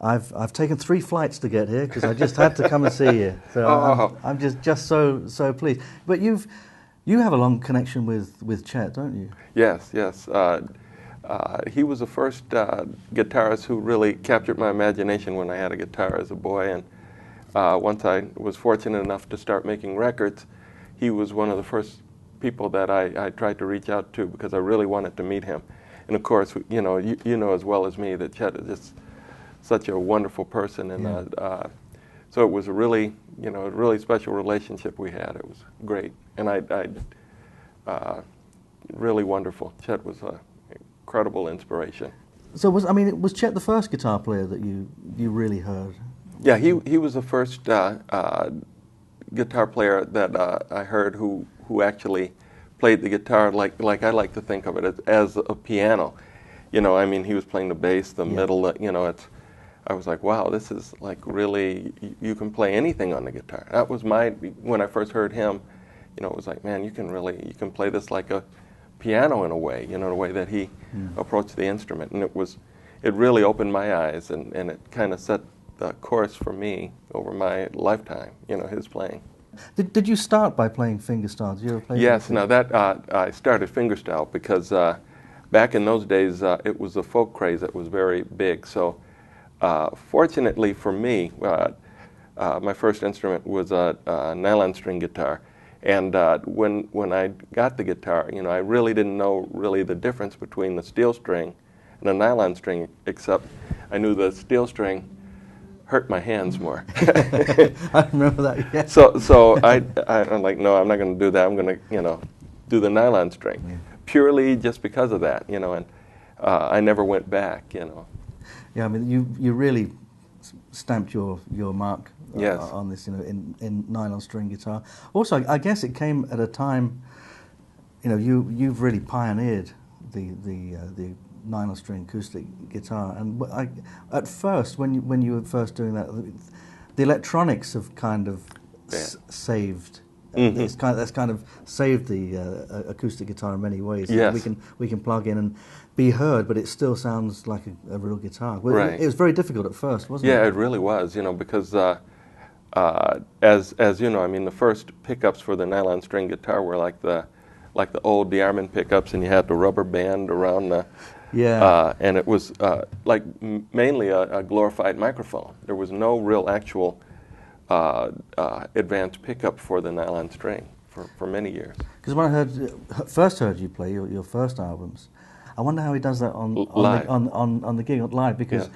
I've taken 3 flights to get here because I just had to come and see you. So I'm just so pleased. But you have a long connection with Chet, don't you? Yes. He was the first guitarist who really captured my imagination when I had a guitar as a boy. And once I was fortunate enough to start making records, he was one of the first people that I tried to reach out to because I really wanted to meet him. And of course, you know as well as me that Chet is just such a wonderful person, and so it was a really special relationship we had. It was great, and I really wonderful. Chet was an incredible inspiration. So was Chet the first guitar player that you really heard? Yeah, he was the first guitar player that I heard who actually played the guitar like I like to think of it as a piano. You know, I mean, he was playing the bass, the middle. You know, I was like, wow, this is like really, you can play anything on the guitar. That was when I first heard him, you know, it was like, man, you can play this like a piano in a way, you know, the way that he approached the instrument. And it really opened my eyes, and it kind of set the course for me over my lifetime, you know, his playing. Did you start by playing fingerstyle? Did you ever play? Yes, now that I started fingerstyle because back in those days it was a folk craze that was very big. So fortunately for me, my first instrument was a nylon string guitar. And when I got the guitar, you know, I really didn't know really the difference between the steel string and the nylon string, except I knew the steel string hurt my hands more. I remember that, yeah. So I'm like, no, I'm not going to do that. I'm going to, you know, do the nylon string, purely just because of that, you know, and I never went back, you know. Yeah, I mean, you really stamped your mark yes. on this, you know, in nylon string guitar. Also, I guess it came at a time, you know, you've really pioneered the nylon string acoustic guitar, and at first, when you were first doing that, the electronics have kind of saved. That's kind of saved the acoustic guitar in many ways. Yes. We can plug in and be heard, but it still sounds like a real guitar. Right. It was very difficult at first, wasn't it? Yeah, it really was. You know, because as you know, I mean, the first pickups for the nylon string guitar were like the old DeArmond pickups, and you had the rubber band around the. Yeah. And it was like mainly a glorified microphone. There was no real actual advanced pickup for the nylon string for many years. Because when I first heard you play your first albums, I wonder how he does that on the gig live, because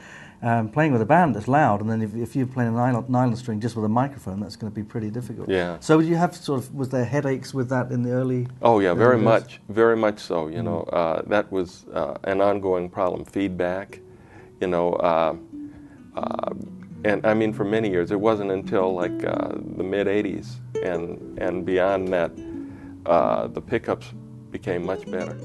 playing with a band that's loud, and then if you're playing a nylon string just with a microphone, that's going to be pretty difficult. Yeah. So you have was there headaches with that in the early? Oh yeah, very much so. You know, that was an ongoing problem. Feedback, you know, and I mean for many years. It wasn't until like the mid '80s and beyond that the pickups became much better.